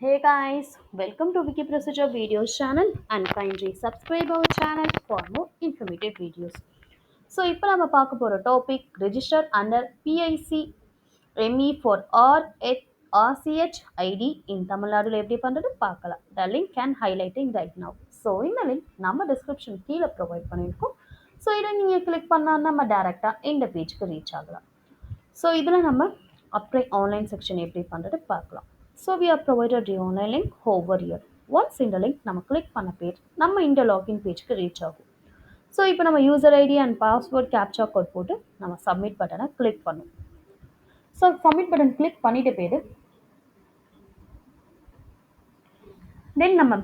Hey guys, welcome to Wiki Procedure Videos channel and kindly subscribe our channel for more informative videos. So, இப்போ நம்ம பார்க்க போகிற topic register under PICME for RCH ID in தமிழ்நாடுல எப்படி பண்ணுறது பார்க்கலாம். The link can highlighting right now. So இந்த link நம்ம டிஸ்கிரிப்ஷன் கீழே ப்ரொவைட் பண்ணியிருக்கோம். ஸோ இதை நீங்கள் கிளிக் பண்ணால் நம்ம டேரெக்டாக இந்த பேஜ்க்கு ரீச் ஆகலாம். ஸோ இதில் நம்ம அப்ளை ஆன்லைன் செக்ஷன் எப்படி பண்ணுறது பார்க்கலாம். So we are provided the online link over here. Once இந்த லிங்க் நம்ம கிளிக் பண்ண பேஜ் நம்ம இந்த லாகின் பேஜ்க்கு ரீச் ஆகும். ஸோ இப்போ நம்ம user ID and password captcha code போட்டு நம்ம சப்மிட் பட்டனை கிளிக் பண்ணும். ஸோ சப்மிட் பட்டன் கிளிக் பண்ணிட்ட பேர் தென் நம்ம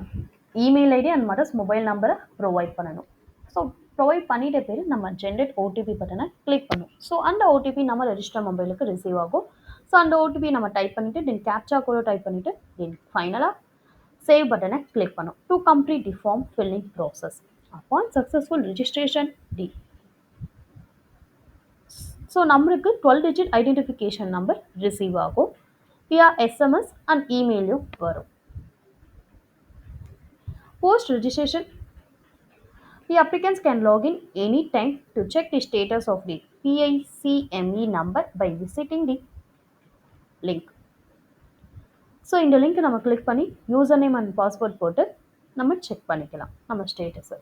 email ID and mother's mobile நம்பரை ப்ரொவைட் பண்ணணும். ஸோ ப்ரொவைட் பண்ணிட்ட பேர் நம்ம ஜென்ரேட் ஓடிபி பட்டனை கிளிக் பண்ணும். ஸோ அந்த ஓடிபி நம்ம ரெஜிஸ்டர் மொபைலுக்கு ரிசீவ் ஆகும். ஸோ அந்த ஓடிபி நம்ம டைப் பண்ணிவிட்டு தென் கேப்சா கோடை டைப் பண்ணிவிட்டு தென் ஃபைனலாக சேவ் பட்டனை கிளிக் பண்ணும் to complete the form filling process. Upon successful registration so நம்மளுக்கு 12 டிஜிட் ஐடென்டிஃபிகேஷன் நம்பர் ரிசீவ் ஆகும். வியா எஸ்எம்எஸ் அண்ட் இமெயிலும் வரும். Post registration, the applicants can log in anytime to check the status of the PICME number by visiting the link. So இந்த link நம்ம click பண்ணி user name and password போட்டு நம்ம check பண்ணிக்கலாம் நம்ம ஸ்டேட்டஸை.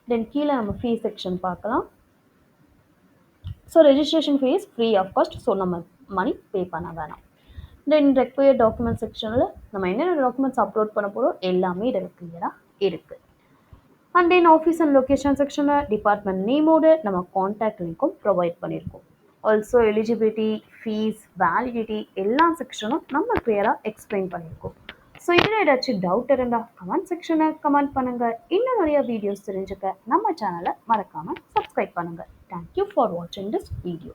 தென் கீழே நம்ம ஃபீ செக்ஷன் பார்க்கலாம். So registration fees free of cost. So நம்ம மணி பே பண்ண வேணாம். தென் ரெக்வயர்ட் டாக்குமெண்ட் செக்ஷனில் நம்ம என்னென்ன டாக்குமெண்ட்ஸ் அப்லோட் பண்ண போகிறோம் எல்லாமே இதில் கிளியராக இருக்குது. And then office and location செக்ஷனில் டிபார்ட்மெண்ட் நேமோடு நம்ம கான்டாக்ட் லிங்க்கும் ப்ரொவைட் பண்ணியிருக்கோம். ஆல்சோ எலிஜிபிலிட்டி, ஃபீஸ், வேலிடிட்டி எல்லா செக்ஷனும் நம்ம கிளியராக எக்ஸ்பிளைன் பண்ணியிருக்கோம். ஸோ இதில் ஏதாச்சும் டவுட் இருந்தால் கமெண்ட் செக்ஷனை கமெண்ட் பண்ணுங்கள். இன்னும் நிறைய வீடியோஸ் தெரிஞ்சுக்க நம்ம சேனலை மறக்காமல் சப்ஸ்கிரைப் பண்ணுங்கள். தேங்க்யூ ஃபார் வாட்சிங் திஸ் வீடியோ.